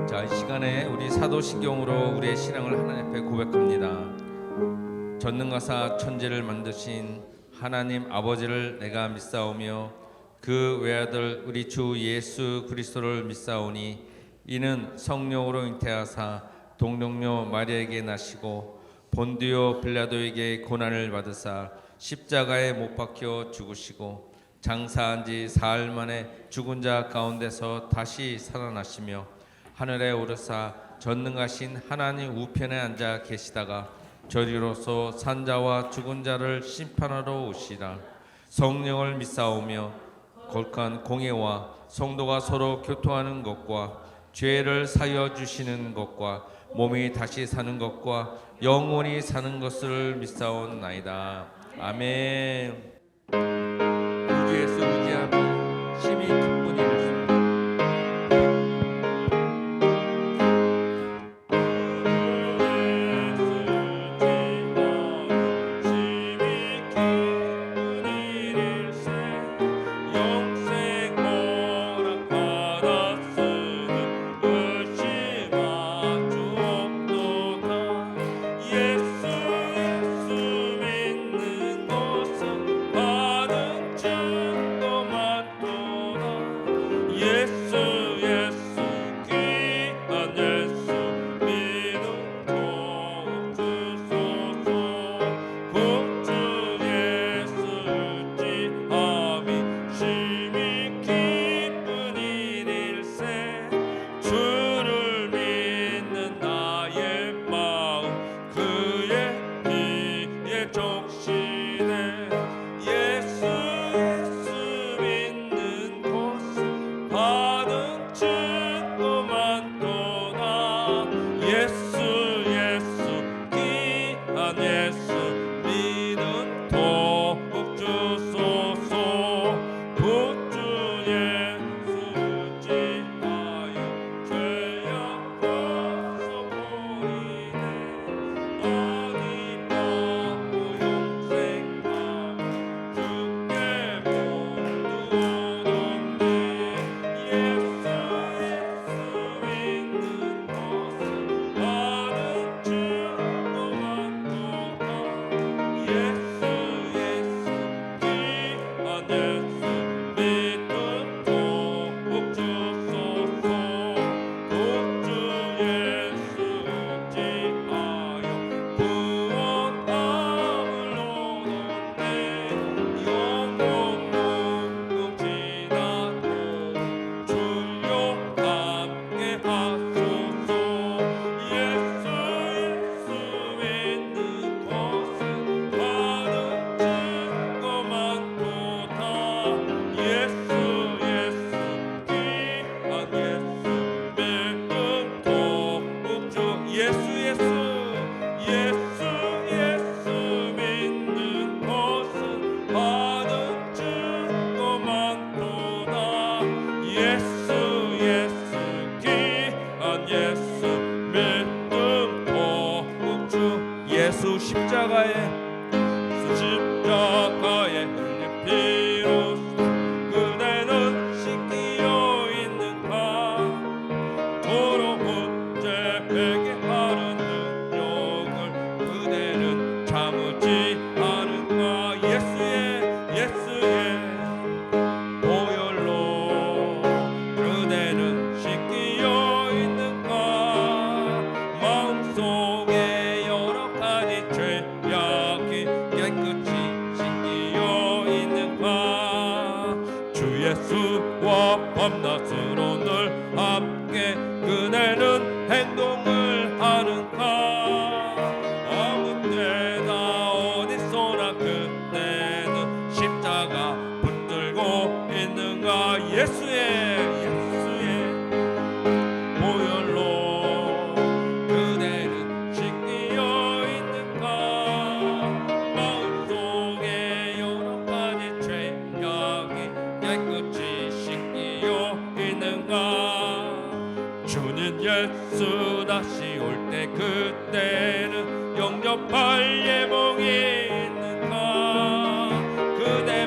자, 이 시간에 우리 사도신경으로 우리의 신앙을 하나님 앞에 고백합니다. 전능가사 천지를 만드신 하나님 아버지를 내가 믿사오며 그 외아들 우리 주 예수 그리스도를 믿사오니 이는 성령으로 잉태하사 동정녀 마리아에게 나시고 본디오 빌라도에게 고난을 받으사 십자가에 못 박혀 죽으시고 장사한 지 사흘 만에 죽은 자 가운데서 다시 살아나시며 하늘에 오르사 전능하신 하나님 우편에 앉아 계시다가 저리로서 산자와 죽은 자를 심판하러 오시라. 성령을 믿사오며 거룩한 공예와 성도가 서로 교통하는 것과 죄를 사여 주시는 것과 몸이 다시 사는 것과 영원히 사는 것을 믿사옵나이다. 아멘. 구주에서 의지하며 심히 기쁜 일을 십자가에 흘린 피로 그대는 씻기어 있는가 더러운 죄 회개하는 능력을 그대는 참지 않은가 예수의 보혈로 그대는 씻기어 있는가 마음속에 여러 가지 죄악이 깨끗이 씻기어 있는가 주 예수와 밤낮으로 늘 함께 그대는 행동을 하는가 아무 때나 어디서나 그대는 십자가 붙들고 있는가 예수의 보혈로 그대는 씻기어 있는가 마음속에 여러 가지 죄악이 깨끗이 씻기어 있는가 주님 예수 다시 올 때 그때는 영접할 예봉이 있는가 그대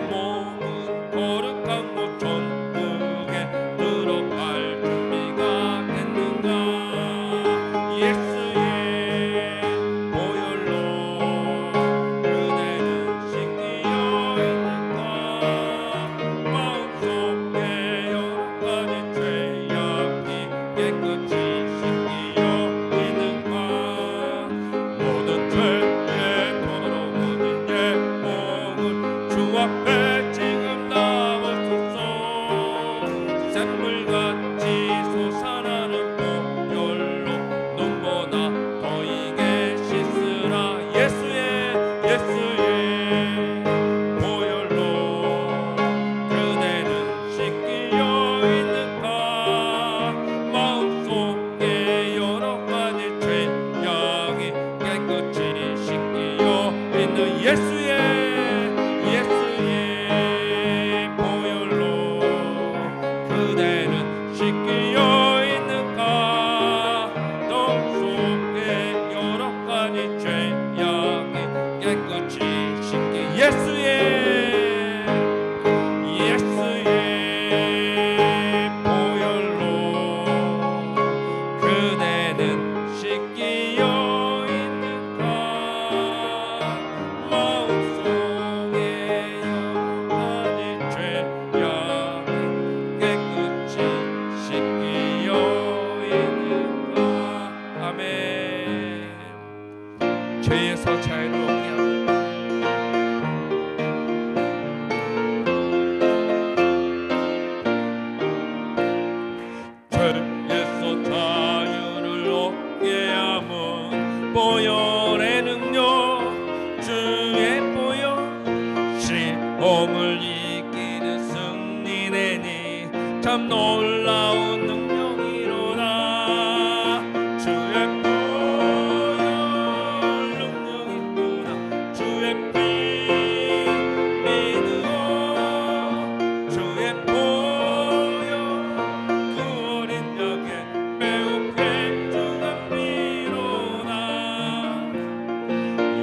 앞에 지금 나와소서. 샘물같이 솟아나는 보혈로 눈보다 더이게 씻으라. 예수의 보혈로 그대는 씻기려 있는가. 마음속에 여러 가지 죄악이 깨끗이 씻기려 있는 예수의 보혈로 그대는 씻기려 있는가. 너 속에 여러 가지 죄악이 깨끗이 씻기 예수의 보혈로 그대는 씻기려 있는가. 마음속에 여러 가지 죄악이 깨끗이 씻기려 있는가. 아멘. 죄에서 자유롭게 하고 죄에서 자유를 얻게 함은 보혈의 능력, 주의 보혈, 시험을 이기는 승리내니 참 놀라운 능력이로다. 주의 보혈 능력이 있구나. 주의 피 믿으오. 주의 보혈 그 어린 양의 매우 귀중한 피로다.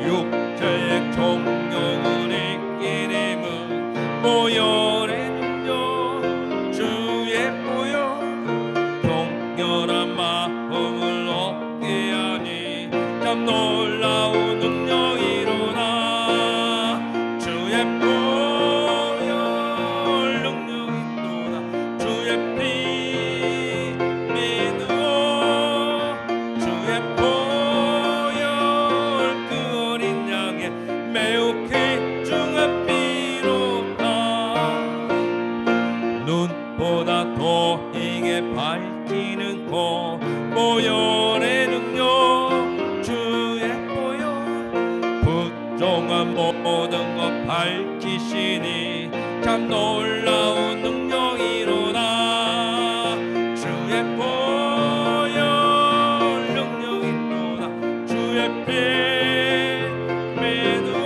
육체의 정령을 이기림은 보혈의 능력, 주의 보혈, 동렬한 마음을 얻게 하니 참 놀라운 능력이로다. 주의 보혈 능력이 있도다. 주의 피 믿으오. 주의 보혈 그 어린 양의 매우 귀중한 피로다. 눈보다 더이게 밝히는 것 보혈의 능력, 주의 보혈, 부정한 모든 것 밝히시니 참 놀라운 능력이로다. 주의 보혈 능력이 있도다. 주의 피 믿으오.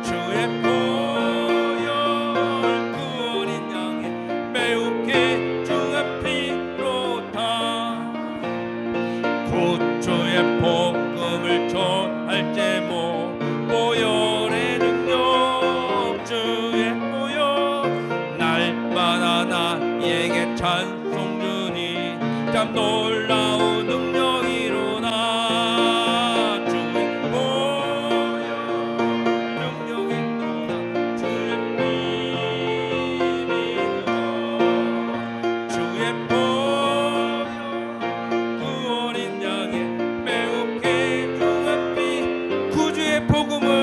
주의 보혈 그 어린 양의 매우 귀중한 피로다. 구주의 복음을 전할 제목 보혈의 능력, 주의 보혈 날마다 나에게 찬송 주니 참 놀라운 능력이로다. 주의 보혈 능력이 있도다. 주의 피 믿으오. 주의 보혈 그 어린 양의 매우 귀중한 피, 구주의 복음을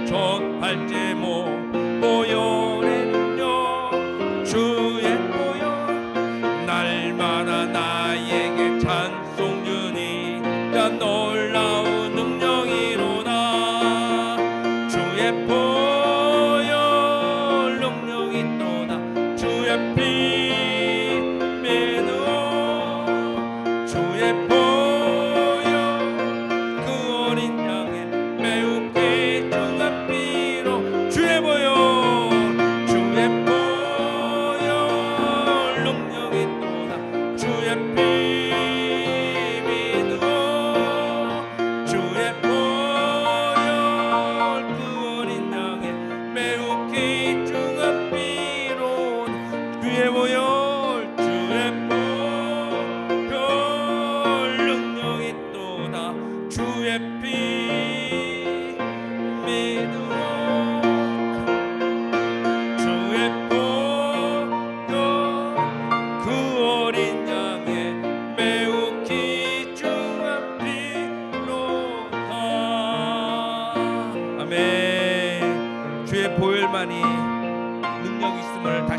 전할 제목 보혈의 능력, 주의 보혈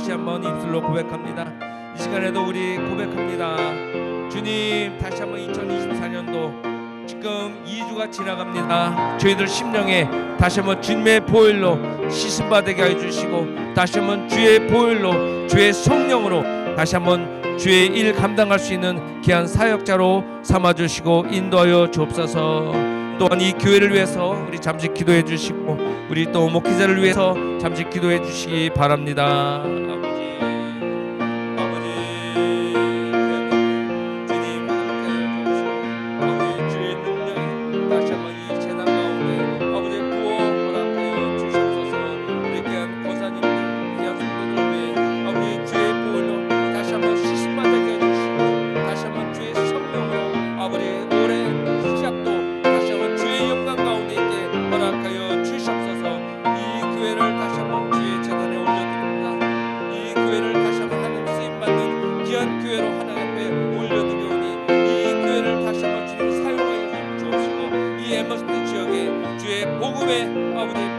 다시 한번 입술로 고백합니다. 이 시간에도 우리 고백합니다. 주님, 다시 한번 2024년도 지금 2주가 지나갑니다. 저희들 심령에 다시 한번 주님의 보혈로 씻음받게 해주시고, 다시 한번 주의 보혈로, 주의 성령으로 다시 한번 주의 일 감당할 수 있는 귀한 사역자로 삼아주시고 인도하여 주옵소서. 또한 이 교회를 위해서 우리 잠시 기도해 주시고, 우리 또 목회자를 위해서 잠시 기도해 주시기 바랍니다.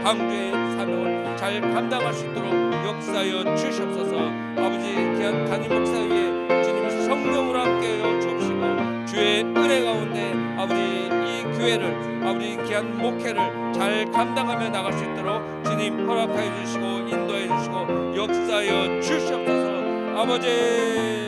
방주의 사명을 잘 감당할 수 있도록 역사하여 주시옵소서. 아버지, 귀한 담임 목사 위에 주님의 성령으로 함께하여 주옵시고, 주의 은혜 가운데 아버지 이 교회를, 아버지 귀한 목회를 잘 감당하며 나갈 수 있도록 주님 허락하여 주시고 인도해 주시고 역사하여 주시옵소서. 아버지.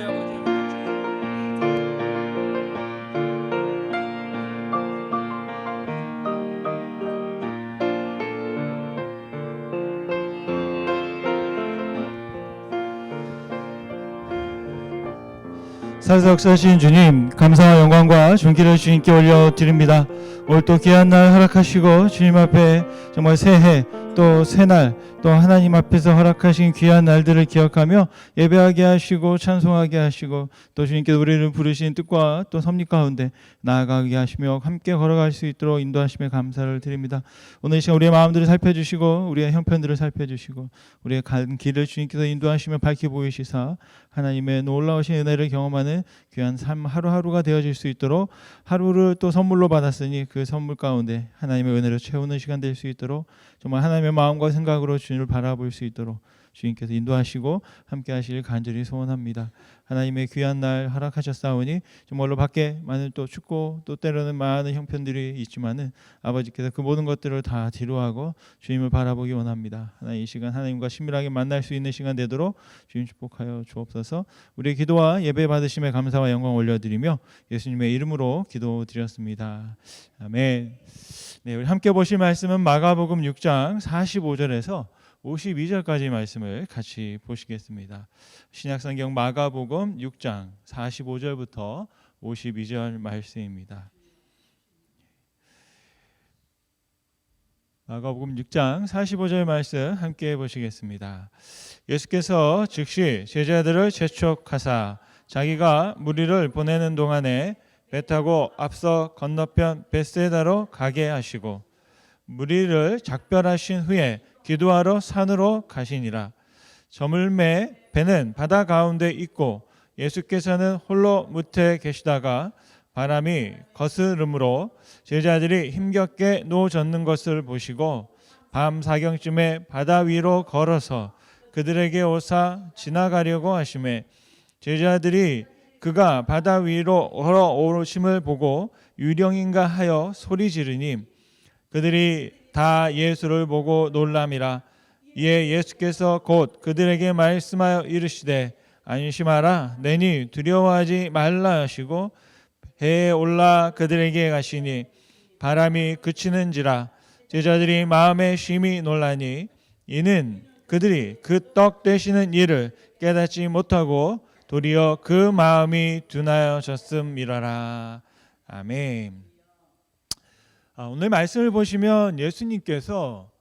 살아서 역사하신 주님, 감사와 영광과 존귀를 주님께 올려드립니다. 오늘 또 귀한 날 허락하시고 주님 앞에 정말 새해 또 새날 또 하나님 앞에서 허락하신 귀한 날들을 기억하며 예배하게 하시고 찬송하게 하시고, 또 주님께서 우리를 부르신 뜻과 또 섭리 가운데 나아가게 하시며 함께 걸어갈 수 있도록 인도하심에 감사를 드립니다. 오늘 이 시간 우리의 마음들을 살펴주시고 우리의 형편들을 살펴주시고 우리의 간 길을 주님께서 인도하시며 밝히 보이시사 하나님의 놀라우신 은혜를 경험하는 귀한 삶 하루하루가 되어질 수 있도록, 하루를 또 선물로 받았으니 그 선물 가운데 하나님의 은혜를 채우는 시간 될 수 있도록 정말 하나님의 마음과 생각으로 주님을 바라볼 수 있도록 주님께서 인도하시고 함께 하실 간절히 소원합니다. 하나님의 귀한 날 허락하셨사오니 정말로 밖에 많은 또 춥고 또 때로는 많은 형편들이 있지만은 아버지께서 그 모든 것들을 다 뒤로하고 주님을 바라보기 원합니다. 하나님, 이 시간 하나님과 친밀하게 만날 수 있는 시간 되도록 주님 축복하여 주옵소서. 우리의 기도와 예배 받으심에 감사와 영광 올려드리며 예수님의 이름으로 기도드렸습니다. 아멘. 네, 우리 함께 보실 말씀은 마가복음 6장 45절에서 52절까지 말씀을 같이 보시겠습니다. 신약성경 마가복음 6장 45절부터 52절 말씀입니다. 마가복음 6장 45절 말씀 함께 보시겠습니다. 예수께서 즉시 제자들을 재촉하사 자기가 무리를 보내는 동안에 배 타고 앞서 건너편 벳세다로 가게 하시고 무리를 작별하신 후에 기도하러 산으로 가시니라. 저물매 배는 바다 가운데 있고 예수께서는 홀로 무태에 계시다가 바람이 거스름으로 제자들이 힘겹게 노젓는 것을 보시고 밤 사경쯤에 바다 위로 걸어서 그들에게 오사 지나가려고 하시매 제자들이 그가 바다 위로 걸어오심을 보고 유령인가 하여 소리 지르니 그들이 다 예수를 보고 놀람이라. 이에 예수께서 곧 그들에게 말씀하여 이르시되 안심하라, 내니 두려워하지 말라 하시고 배에 올라 그들에게 가시니 바람이 그치는지라. 제자들이 마음에 심히 놀라니 이는 그들이 그 떡 되시는 일을 깨닫지 못하고 도리어 그 마음이 둔하여졌음이라라. 아멘. 오늘 말씀을 보시면 예수님께서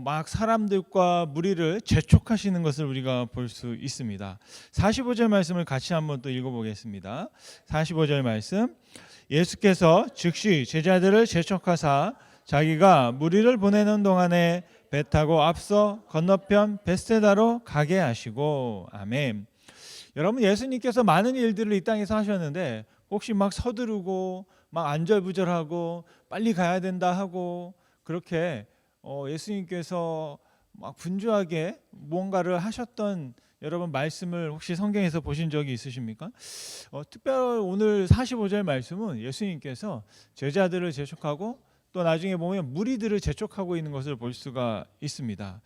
막 사람들과 무리를 재촉하시는 것을 우리가 볼 수 있습니다. 45절 말씀을 같이 한번 또 읽어보겠습니다. 45절 말씀, 예수께서 즉시 제자들을 재촉하사 자기가 무리를 보내는 동안에 배 타고 앞서 건너편 벳세다로 가게 하시고. 아멘. 여러분, 예수님께서 많은 일들을 이 땅에서 하셨는데 혹시 막 서두르고 막 안절부절하고 빨리 가야 된다 하고 그렇게 예수님께서 막 분주하게 뭔가를 하셨던 여러분 말씀을 혹시 성경에서 보신 적이 있으십니까? 특별히 오늘 45절 말씀은 예수님께서 제자들을 재촉하고 또 나중에 보면 무리들을 재촉하고 있는 것을 볼 수가 있습니다.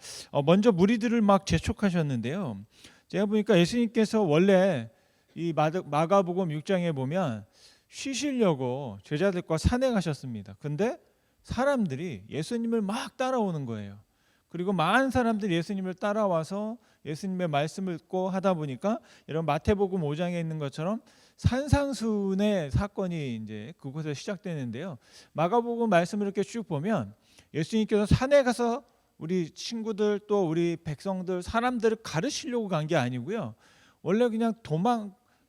먼저 무리들을 막 재촉하셨는데요. 제가 보니까 예수님께서 원래 이 마가복음 6장에 보면 쉬시려고 제자들과 산에 가셨습니다. 근데 사람들이 예수님을 막 따라오는 거예요. 그리고 많은 사람들이 예수님을 따라와서 예수님의 말씀을 듣고 하다 보니까 이런 마태복음 5장에 있는 것처럼 산상수훈의 사건이 이제 그곳에서 시작되는데요. 마가복음 말씀을 이렇게 쭉 보면 예수님께서 산에 가서 우리 친구들 또 우리 백성들 사람들을 가르치려고 간 게 아니고요. 원래 그냥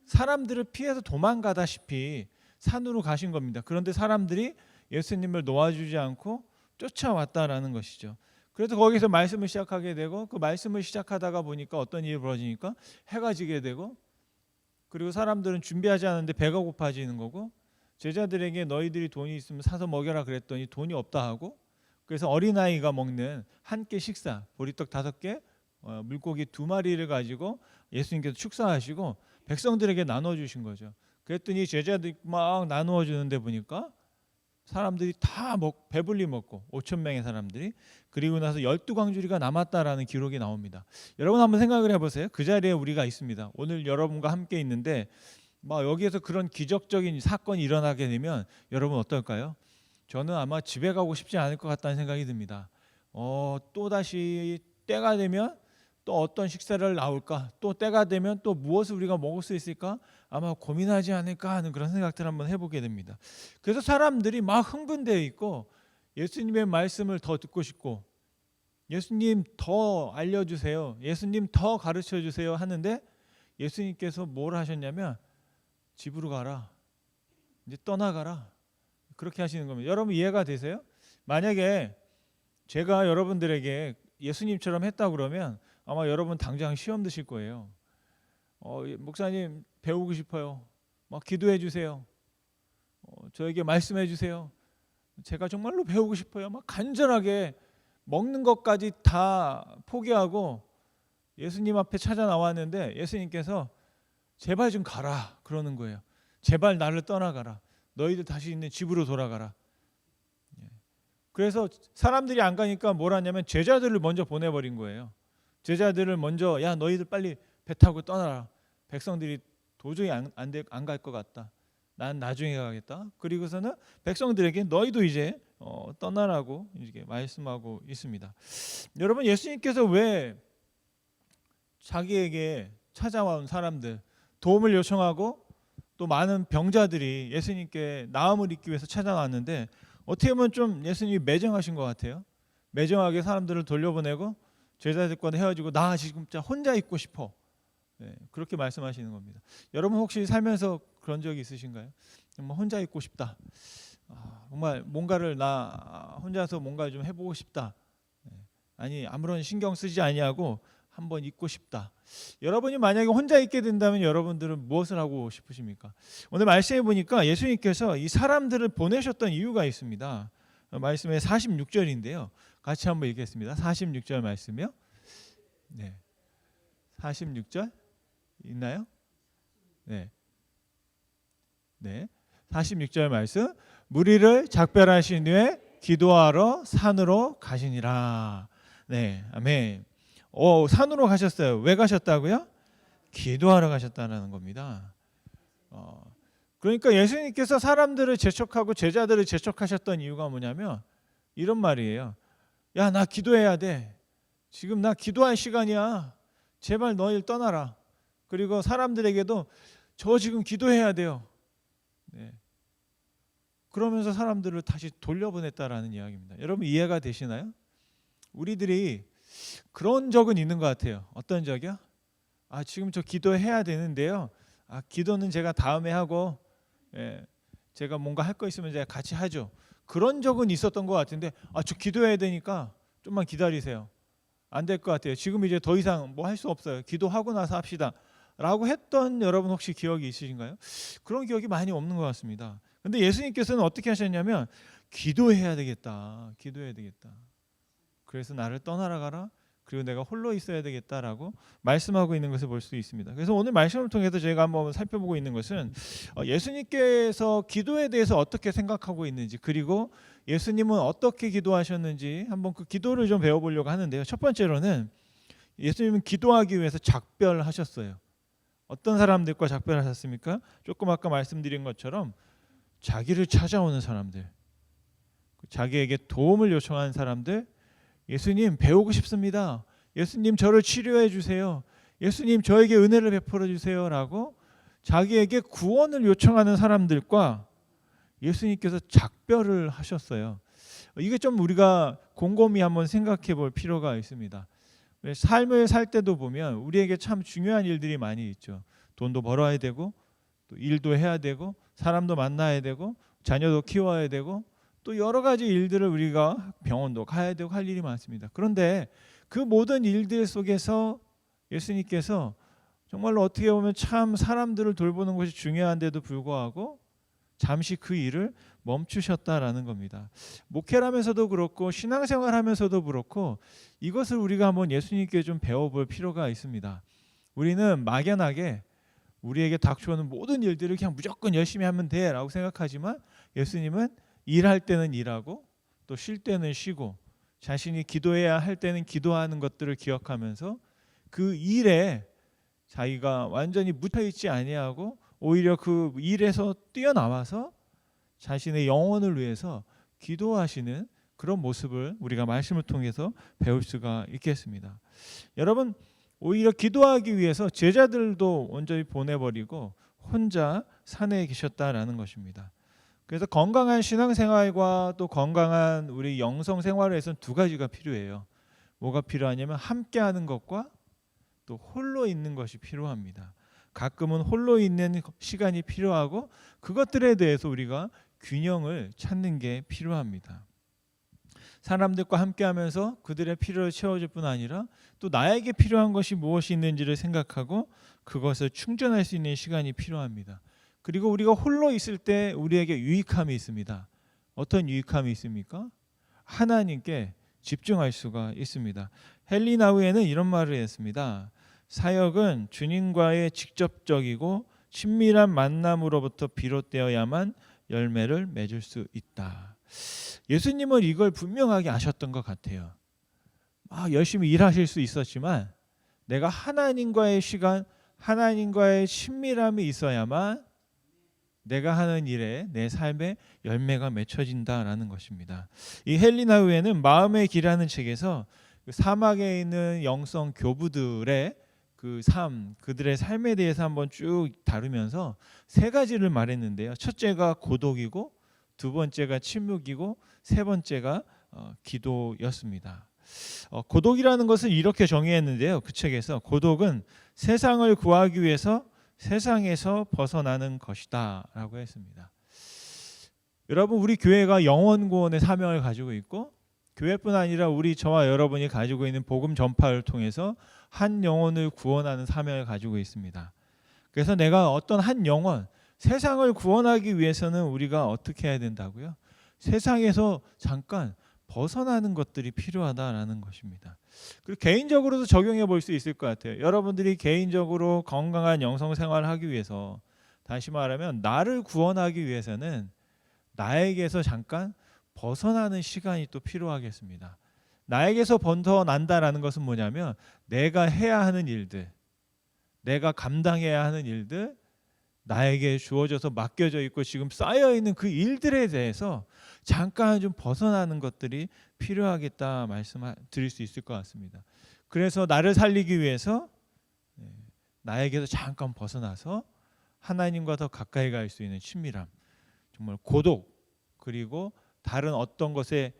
사람들을 피해서 도망가다시피 산으로 가신 겁니다. 그런데 사람들이 예수님을 놓아주지 않고 쫓아왔다라는 것이죠. 그래서 거기서 말씀을 시작하게 되고 그 말씀을 시작하다가 보니까 어떤 일이 벌어지니까 해가 지게 되고 그리고 사람들은 준비하지 않았는데 배가 고파지는 거고 제자들에게 너희들이 돈이 있으면 사서 먹여라 그랬더니 돈이 없다 하고 그래서 어린아이가 먹는 한 끼 식사 보리떡 5개 물고기 2마리를 가지고 예수님께서 축사하시고 백성들에게 나눠주신 거죠. 그랬더니 제자들이 막 나누어 주는데 보니까 사람들이 다 배불리 먹고 5,000명의 사람들이 그리고 나서 12광주리가 남았다라는 기록이 나옵니다. 여러분 한번 생각을 해보세요. 그 자리에 우리가 있습니다. 오늘 여러분과 함께 있는데 막 여기에서 그런 기적적인 사건이 일어나게 되면 여러분 어떨까요? 저는 아마 집에 가고 싶지 않을 것 같다는 생각이 듭니다. 또다시 때가 되면 또 어떤 식사를 나올까? 또 때가 되면 또 무엇을 우리가 먹을 수 있을까? 아마 고민하지 않을까 하는 그런 생각들을 한번 해보게 됩니다. 그래서 사람들이 막 흥분되어 있고 예수님의 말씀을 더 듣고 싶고 예수님 더 알려주세요. 예수님 더 가르쳐주세요 하는데 예수님께서 뭘 하셨냐면 집으로 가라. 이제 떠나가라. 그렇게 하시는 겁니다. 여러분 이해가 되세요? 만약에 제가 여러분들에게 예수님처럼 했다 그러면 아마 여러분 당장 시험 드실 거예요. 목사님 배우고 싶어요. 막 기도해 주세요. 저에게 말씀해 주세요. 제가 정말로 배우고 싶어요. 막 간절하게 먹는 것까지 다 포기하고 예수님 앞에 찾아 나왔는데 예수님께서 제발 좀 가라 그러는 거예요. 제발 나를 떠나가라. 너희들 다시 있는 집으로 돌아가라. 그래서 사람들이 안 가니까 뭘 하냐면 제자들을 먼저 보내버린 거예요. 제자들을 먼저 야 너희들 빨리 배 타고 떠나라. 백성들이 도저히 안 갈 것 같다. 난 나중에 가겠다. 그리고서는 백성들에게 너희도 이제 떠나라고 이렇게 말씀하고 있습니다. 여러분 예수님께서 왜 자기에게 찾아온 사람들 도움을 요청하고 또 많은 병자들이 예수님께 나음을 입기 위해서 찾아왔는데 어떻게 보면 좀 예수님이 매정하신 것 같아요. 매정하게 사람들을 돌려보내고 제자들과 헤어지고 나 지금 진짜 혼자 있고 싶어. 그렇게 말씀하시는 겁니다. 여러분 혹시 살면서 그런 적이 있으신가요? 정말 혼자 있고 싶다. 정말 뭔가를 나 혼자서 뭔가 좀 해보고 싶다. 아니 아무런 신경 쓰지 아니하고 한번 있고 싶다. 여러분이 만약에 혼자 있게 된다면 여러분들은 무엇을 하고 싶으십니까? 오늘 말씀해 보니까 예수님께서 이 사람들을 보내셨던 이유가 있습니다. 말씀의 46절인데요. 같이 한번 읽겠습니다. 46절 말씀이요. 네. 46절 있나요? 네. 네. 46절 말씀. 무리를 작별하신 후에 기도하러 산으로 가시니라. 네. 아멘. 산으로 가셨어요. 왜 가셨다고요? 기도하러 가셨다는 겁니다. 그러니까 예수님께서 사람들을 재촉하고 제자들을 재촉하셨던 이유가 뭐냐면 이런 말이에요. 야, 나 기도해야 돼. 지금 나 기도할 시간이야. 제발 너희를 떠나라. 그리고 사람들에게도 저 지금 기도해야 돼요. 네. 그러면서 사람들을 다시 돌려보냈다라는 이야기입니다. 여러분 이해가 되시나요? 우리들이 그런 적은 있는 것 같아요. 어떤 적이요? 지금 저 기도해야 되는데요. 기도는 제가 다음에 하고 제가 뭔가 할 거 있으면 제가 같이 하죠. 그런 적은 있었던 것 같은데 저 기도해야 되니까 좀만 기다리세요. 안 될 것 같아요. 지금 이제 더 이상 뭐 할 수 없어요. 기도하고 나서 합시다. 라고 했던 여러분 혹시 기억이 있으신가요? 그런 기억이 많이 없는 것 같습니다. 근데 예수님께서는 어떻게 하셨냐면 기도해야 되겠다. 기도해야 되겠다. 그래서 나를 떠나라 가라. 그리고 내가 홀로 있어야 되겠다라고 말씀하고 있는 것을 볼 수 있습니다. 그래서 오늘 말씀을 통해서 저희가 한번 살펴보고 있는 것은 예수님께서 기도에 대해서 어떻게 생각하고 있는지, 그리고 예수님은 어떻게 기도하셨는지 한번 그 기도를 좀 배워보려고 하는데요. 첫 번째로는 예수님은 기도하기 위해서 작별하셨어요. 어떤 사람들과 작별하셨습니까? 조금 아까 말씀드린 것처럼 자기를 찾아오는 사람들, 자기에게 도움을 요청하는 사람들, 예수님 배우고 싶습니다. 예수님 저를 치료해 주세요. 예수님 저에게 은혜를 베풀어 주세요라고 자기에게 구원을 요청하는 사람들과 예수님께서 작별을 하셨어요. 이게 좀 우리가 곰곰이 한번 생각해 볼 필요가 있습니다. 삶을 살 때도 보면 우리에게 참 중요한 일들이 많이 있죠. 돈도 벌어야 되고, 또 일도 해야 되고, 사람도 만나야 되고, 자녀도 키워야 되고, 또 여러 가지 일들을 우리가 병원도 가야 되고 할 일이 많습니다. 그런데 그 모든 일들 속에서 예수님께서 정말로 어떻게 보면 참 사람들을 돌보는 것이 중요한데도 불구하고 잠시 그 일을 멈추셨다라는 겁니다. 목회하면서도 그렇고 신앙생활하면서도 그렇고 이것을 우리가 한번 예수님께 좀 배워볼 필요가 있습니다. 우리는 막연하게 우리에게 닥쳐오는 모든 일들을 그냥 무조건 열심히 하면 돼라고 생각하지만, 예수님은 일할 때는 일하고 또 쉴 때는 쉬고 자신이 기도해야 할 때는 기도하는 것들을 기억하면서 그 일에 자기가 완전히 묻혀있지 아니하고 오히려 그 일에서 뛰어나와서 자신의 영혼을 위해서 기도하시는 그런 모습을 우리가 말씀을 통해서 배울 수가 있겠습니다. 여러분, 오히려 기도하기 위해서 제자들도 온전히 보내버리고 혼자 산에 계셨다라는 것입니다. 그래서 건강한 신앙생활과 또 건강한 우리 영성생활에서는 두 가지가 필요해요. 뭐가 필요하냐면 함께하는 것과 또 홀로 있는 것이 필요합니다. 가끔은 홀로 있는 시간이 필요하고 그것들에 대해서 우리가 균형을 찾는 게 필요합니다. 사람들과 함께하면서 그들의 필요를 채워줄 뿐 아니라 또 나에게 필요한 것이 무엇이 있는지를 생각하고 그것을 충전할 수 있는 시간이 필요합니다. 그리고 우리가 홀로 있을 때 우리에게 유익함이 있습니다. 어떤 유익함이 있습니까? 하나님께 집중할 수가 있습니다. 헨리 나우에는 이런 말을 했습니다. 사역은 주님과의 직접적이고 친밀한 만남으로부터 비롯되어야만 열매를 맺을 수 있다. 예수님은 이걸 분명하게 아셨던 것 같아요. 열심히 일하실 수 있었지만 내가 하나님과의 시간, 하나님과의 친밀함이 있어야만 내가 하는 일에 내 삶에 열매가 맺혀진다라는 것입니다. 이 헨리 나우에는 마음의 길이라는 책에서 사막에 있는 영성 교부들의 그 삶, 그들의 삶에 대해서 한번 쭉 다루면서 세 가지를 말했는데요. 첫째가 고독이고, 두 번째가 침묵이고, 세 번째가 기도였습니다. 고독이라는 것을 이렇게 정의했는데요. 그 책에서 고독은 세상을 구하기 위해서 세상에서 벗어나는 것이다 라고 했습니다. 여러분, 우리 교회가 영혼 구원의 사명을 가지고 있고 교회뿐 아니라 저와 여러분이 가지고 있는 복음 전파를 통해서 한 영혼을 구원하는 사명을 가지고 있습니다. 그래서 내가 어떤 한 영혼, 세상을 구원하기 위해서는 우리가 어떻게 해야 된다고요? 세상에서 잠깐 벗어나는 것들이 필요하다라는 것입니다. 그리고 개인적으로도 적용해 볼 수 있을 것 같아요. 여러분들이 개인적으로 건강한 영성 생활을 하기 위해서, 다시 말하면 나를 구원하기 위해서는 나에게서 잠깐 벗어나는 시간이 또 필요하겠습니다. 나에게서 벗어난다라는 것은 뭐냐면 내가 해야 하는 일들, 내가 감당해야 하는 일들, 나에게 주어져서 맡겨져 있고 지금 쌓여있는 그 일들에 대해서 잠깐 좀 벗어나는 것들이 필요하겠다 말씀드릴 수 있을 것 같습니다. 그래서 나를 살리기 위해서 나에게서 잠깐 벗어나서 하나님과 더 가까이 갈 수 있는 친밀함, 정말 고독, 그리고 다른 어떤 것에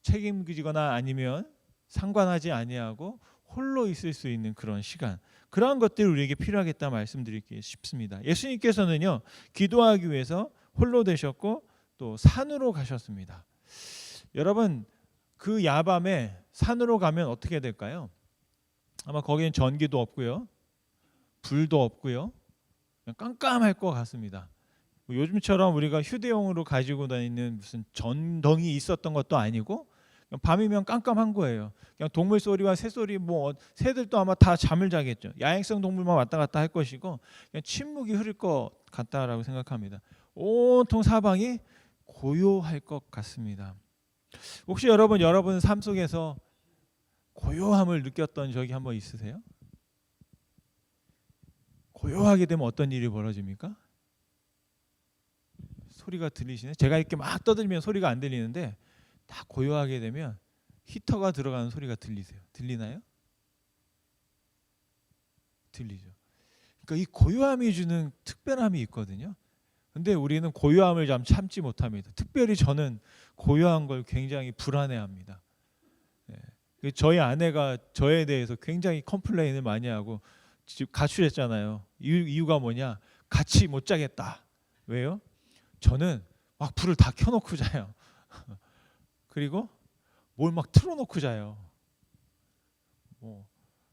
책임지거나 아니면 상관하지 아니하고 홀로 있을 수 있는 그런 시간, 그러한 것들이 우리에게 필요하겠다 말씀드리기 싶습니다. 예수님께서는요, 기도하기 위해서 홀로 되셨고 또 산으로 가셨습니다. 여러분, 그 야밤에 산으로 가면 어떻게 될까요? 아마 거기엔 전기도 없고요, 불도 없고요, 그냥 깜깜할 것 같습니다. 요즘처럼 우리가 휴대용으로 가지고 다니는 무슨 전등이 있었던 것도 아니고 밤이면 깜깜한 거예요. 그냥 동물 소리와 새 소리, 뭐 새들도 아마 다 잠을 자겠죠. 야행성 동물만 왔다 갔다 할 것이고 그냥 침묵이 흐를 것 같다라고 생각합니다. 온통 사방이 고요할 것 같습니다. 혹시 여러분 삶 속에서 고요함을 느꼈던 적이 한번 있으세요? 고요하게 되면 어떤 일이 벌어집니까? 소리가 들리시네. 제가 이렇게 막 떠들면 소리가 안 들리는데 딱 고요하게 되면 히터가 들어가는 소리가 들리세요? 들리나요? 들리죠. 그러니까 이 고요함이 주는 특별함이 있거든요. 근데 우리는 고요함을 좀 참지 못합니다. 특별히 저는 고요한 걸 굉장히 불안해합니다. 네. 저희 아내가 저에 대해서 굉장히 컴플레인을 많이 하고 지금 가출했잖아요. 이유가 뭐냐? 같이 못 자겠다. 왜요? 저는 막 불을 다 켜놓고 자요. 그리고 뭘 막 틀어놓고 자요. 뭐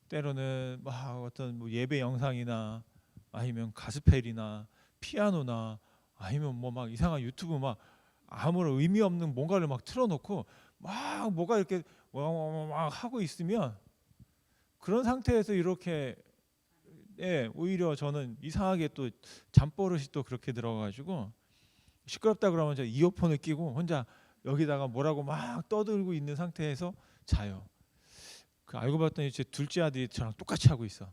때로는 막 어떤 뭐 예배 영상이나 아니면 가스펠이나 피아노나 아니면 뭐 막 이상한 유튜브 막 아무런 의미 없는 뭔가를 막 틀어놓고 막 뭐가 이렇게 막 하고 있으면 그런 상태에서 이렇게 오히려 저는 이상하게 또 잠버릇이 또 그렇게 들어가지고 시끄럽다 그러면 저 이어폰을 끼고 혼자 여기다가 뭐라고 막 떠들고 있는 상태에서 자요. 알고 봤더니 제 둘째 아들이 저랑 똑같이 하고 있어.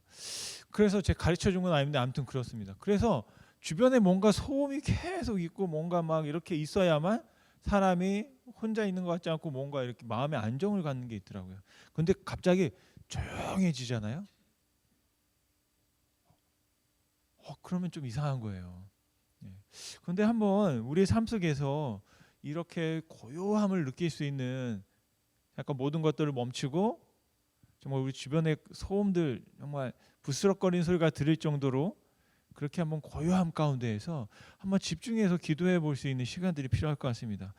그래서 제가 가르쳐 준 건 아닌데 아무튼 그렇습니다. 그래서 주변에 뭔가 소음이 계속 있고 뭔가 막 이렇게 있어야만 사람이 혼자 있는 것 같지 않고 뭔가 이렇게 마음의 안정을 갖는 게 있더라고요. 근데 갑자기 조용해지잖아요. 그러면 좀 이상한 거예요. 그런데 한번 우리의 삶 속에서 이렇게 고요함을 느낄 수 있는 약간 모든 것들을 멈추고 정말 우리 주변의 소음들 정말 부스럭거리는 소리가 들릴 정도로 그렇게 한번 고요함 가운데에서 한번 집중해서 기도해 볼 수 있는 시간들이 필요할 것 같습니다.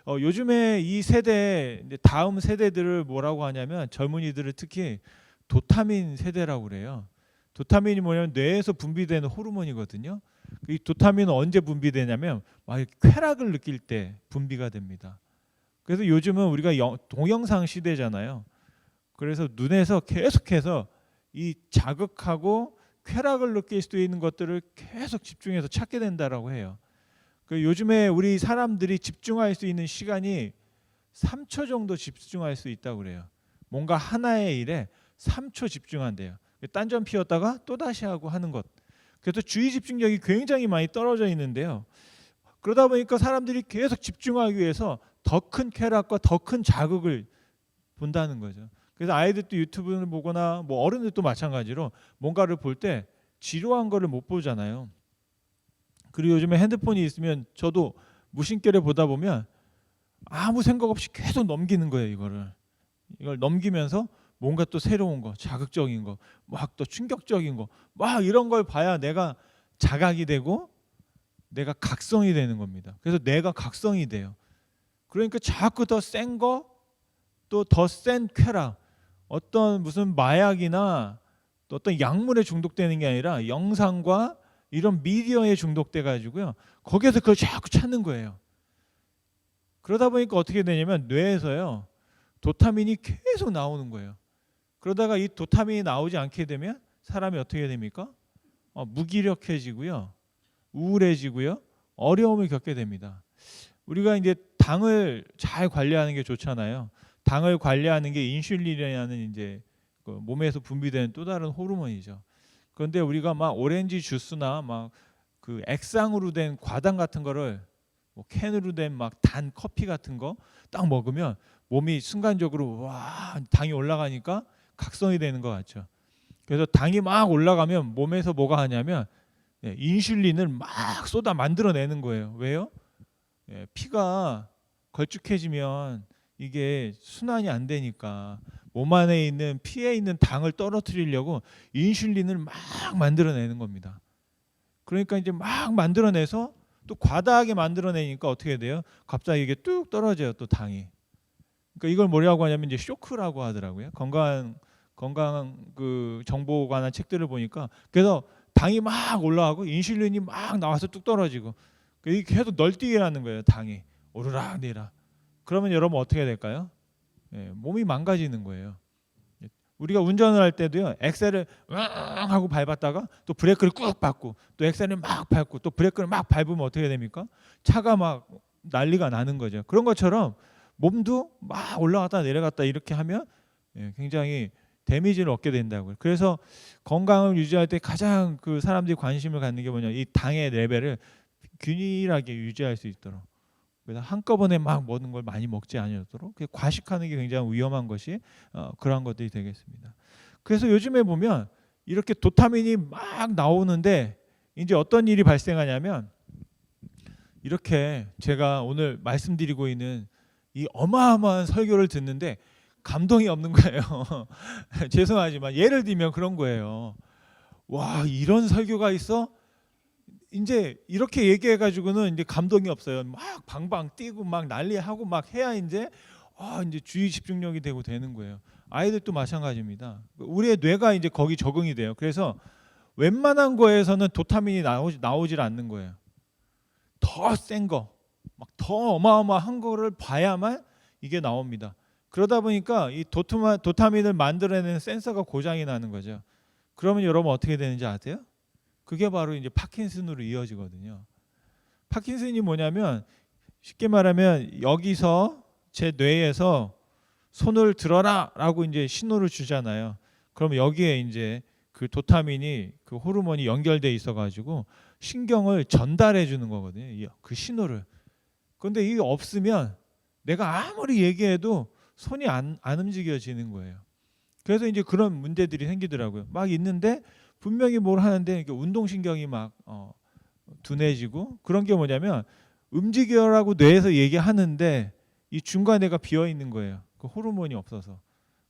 요즘에 이 세대 이제 다음 세대들을 뭐라고 하냐면 젊은이들을 특히 도파민 세대라고 그래요. 도파민이 뭐냐면 뇌에서 분비되는 호르몬이거든요. 이 도파민은 언제 분비되냐면 막 쾌락을 느낄 때 분비가 됩니다. 그래서 요즘은 우리가 동영상 시대잖아요. 그래서 눈에서 계속해서 이 자극하고 쾌락을 느낄 수 있는 것들을 계속 집중해서 찾게 된다라고 해요. 요즘에 우리 사람들이 집중할 수 있는 시간이 3초 정도 집중할 수 있다고 그래요. 뭔가 하나의 일에 3초 집중한대요. 딴전 피웠다가 또다시 하고 하는 것. 그래서 주의 집중력이 굉장히 많이 떨어져 있는데요. 그러다 보니까 사람들이 계속 집중하기 위해서 더 큰 쾌락과 더 큰 자극을 본다는 거죠. 그래서 아이들도 유튜브를 보거나 뭐 어른들도 마찬가지로 뭔가를 볼 때 지루한 거를 못 보잖아요. 그리고 요즘에 핸드폰이 있으면 저도 무심결에 보다 보면 아무 생각 없이 계속 넘기는 거예요. 이걸 넘기면서 뭔가 또 새로운 거, 자극적인 거, 막 또 충격적인 거, 막 이런 걸 봐야 내가 자각이 되고 내가 각성이 되는 겁니다. 그래서 내가 각성이 돼요. 그러니까 자꾸 더 센 거, 또 더 센 쾌락, 어떤 무슨 마약이나 또 어떤 약물에 중독되는 게 아니라 영상과 이런 미디어에 중독돼 가지고요. 거기에서 그걸 자꾸 찾는 거예요. 그러다 보니까 어떻게 되냐면 뇌에서요. 도파민이 계속 나오는 거예요. 그러다가 이 도파민이 나오지 않게 되면 사람이 어떻게 됩니까? 무기력해지고요. 우울해지고요. 어려움을 겪게 됩니다. 우리가 이제 당을 잘 관리하는 게 좋잖아요. 당을 관리하는 게 인슐린이라는 이제 그 몸에서 분비되는 또 다른 호르몬이죠. 그런데 우리가 막 오렌지 주스나 막 그 액상으로 된 과당 같은 거를 뭐 캔으로 된 막 단 커피 같은 거 딱 먹으면 몸이 순간적으로 와 당이 올라가니까 각성이 되는 것 같죠. 그래서 당이 막 올라가면 몸에서 뭐가 하냐면 인슐린을 막 쏟아 만들어내는 거예요. 왜요? 피가 걸쭉해지면 이게 순환이 안 되니까 몸 안에 있는 피에 있는 당을 떨어뜨리려고 인슐린을 막 만들어내는 겁니다. 그러니까 이제 막 만들어내서 또 과다하게 만들어내니까 어떻게 돼요? 갑자기 이게 뚝 떨어져요, 또 당이. 그러니까 이걸 뭐라고 하냐면 이제 쇼크라고 하더라고요. 건강 그 정보 관한 책들을 보니까 그래서 당이 막 올라가고 인슐린이 막 나와서 뚝 떨어지고 이게 계속 널뛰게 하는 거예요. 당이 오르락 내리락. 그러면 여러분 어떻게 될까요? 몸이 망가지는 거예요. 우리가 운전을 할 때도요, 엑셀을 으앙 하고 밟았다가 또 브레이크를 꾹 밟고 또 엑셀을 막 밟고 또 브레이크를 막 밟으면 어떻게 됩니까? 차가 막 난리가 나는 거죠. 그런 것처럼 몸도 막 올라갔다 내려갔다 이렇게 하면 굉장히 데미지를 얻게 된다고요. 그래서 건강을 유지할 때 가장 그 사람들이 관심을 갖는 게 뭐냐, 이 당의 레벨을 균일하게 유지할 수 있도록. 그래서 한꺼번에 막 먹는 걸 많이 먹지 않도록 과식하는 게 굉장히 위험한 것이 그런 것들이 되겠습니다. 그래서 요즘에 보면 이렇게 도파민이 막 나오는데 이제 어떤 일이 발생하냐면, 이렇게 제가 오늘 말씀드리고 있는 이 어마어마한 설교를 듣는데 감동이 없는 거예요. 죄송하지만 예를 들면 그런 거예요. 와, 이런 설교가 있어? 이제 이렇게 얘기해 가지고는 이제 감동이 없어요. 막 방방 뛰고 막 난리하고 막 해야 이제 이제 주의 집중력이 되고 되는 거예요. 아이들도 마찬가지입니다. 우리의 뇌가 이제 거기 적응이 돼요. 그래서 웬만한 거에서는 도파민이 나오질 않는 거예요. 더 센 거, 막 더 어마어마한 거를 봐야만 이게 나옵니다. 그러다 보니까 이 도파민을 만들어내는 센서가 고장이 나는 거죠. 그러면 여러분 어떻게 되는지 아세요? 그게 바로 이제 파킨슨으로 이어지거든요. 파킨슨이 뭐냐면, 쉽게 말하면 여기서 제 뇌에서 손을 들어라라고 이제 신호를 주잖아요. 그럼 여기에 이제 그 도파민이 그 호르몬이 연결돼 있어가지고 신경을 전달해 주는 거거든요. 그 신호를. 그런데 이게 없으면 내가 아무리 얘기해도 손이 안 움직여지는 거예요. 그래서 이제 그런 문제들이 생기더라고요. 막 있는데 분명히 뭘 하는데 운동신경이 막 둔해지고, 그런 게 뭐냐면 움직여라고 뇌에서 얘기하는데 이 중간에가 비어 있는 거예요. 그 호르몬이 없어서.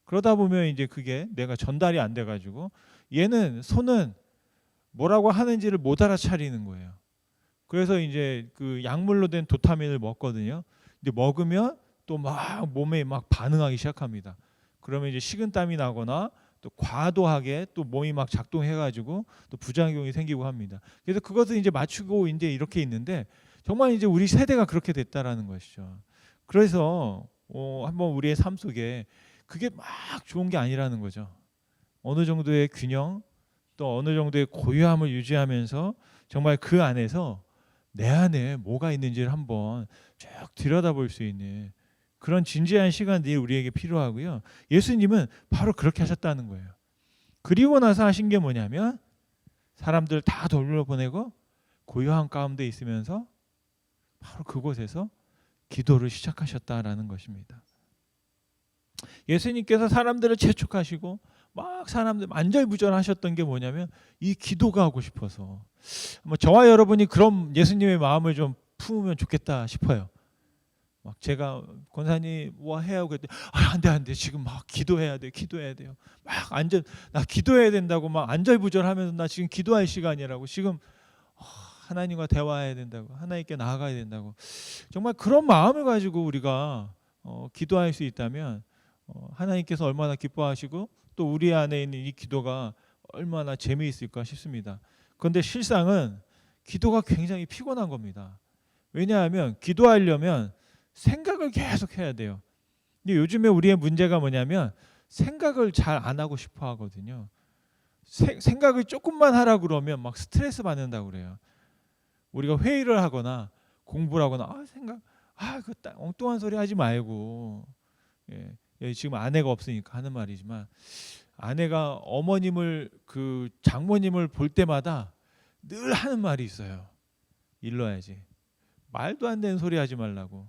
그러다 보면 이제 그게 내가 전달이 안 돼가지고 얘는 손은 뭐라고 하는지를 못 알아차리는 거예요. 그래서 이제 그 약물로 된 도파민을 먹거든요. 근데 먹으면 또 막 몸에 막 반응하기 시작합니다. 그러면 이제 식은땀이 나거나 또 과도하게 또 몸이 막 작동해가지고 또 부작용이 생기고 합니다. 그래서 그것을 이제 맞추고 이제 이렇게 있는데, 정말 이제 우리 세대가 그렇게 됐다라는 것이죠. 그래서 한번 우리의 삶 속에 그게 막 좋은 게 아니라는 거죠. 어느 정도의 균형, 또 어느 정도의 고요함을 유지하면서 정말 그 안에서 내 안에 뭐가 있는지를 한번 쭉 들여다볼 수 있는 그런 진지한 시간들이 우리에게 필요하고요. 예수님은 바로 그렇게 하셨다는 거예요. 그리고 나서 하신 게 뭐냐면 사람들 다 돌려보내고 고요한 가운데 있으면서 바로 그곳에서 기도를 시작하셨다라는 것입니다. 예수님께서 사람들을 재촉하시고 막 사람들 안절부절하셨던 게 뭐냐면 이 기도가 하고 싶어서. 저와 여러분이 그런 예수님의 마음을 좀 품으면 좋겠다 싶어요. 막 제가 권사님 뭐 해야 하고 그랬더니 안돼 지금 막 기도해야 돼요. 막 나 기도해야 된다고 막 안절부절하면서 나 지금 기도할 시간이라고, 지금 하나님과 대화해야 된다고, 하나님께 나아가야 된다고. 정말 그런 마음을 가지고 우리가 기도할 수 있다면 하나님께서 얼마나 기뻐하시고 또 우리 안에 있는 이 기도가 얼마나 재미있을까 싶습니다. 그런데 실상은 기도가 굉장히 피곤한 겁니다. 왜냐하면 기도하려면 생각을 계속 해야 돼요. 근데 요즘에 우리의 문제가 뭐냐면 생각을 잘 안 하고 싶어 하거든요. 생각을 조금만 하라 그러면 막 스트레스 받는다고 그래요. 우리가 회의를 하거나 공부를 하거나 그 엉뚱한 소리 하지 말고, 지금 아내가 없으니까 하는 말이지만, 아내가 어머님을 그 장모님을 볼 때마다 늘 하는 말이 있어요. 일러야지. 말도 안 되는 소리 하지 말라고.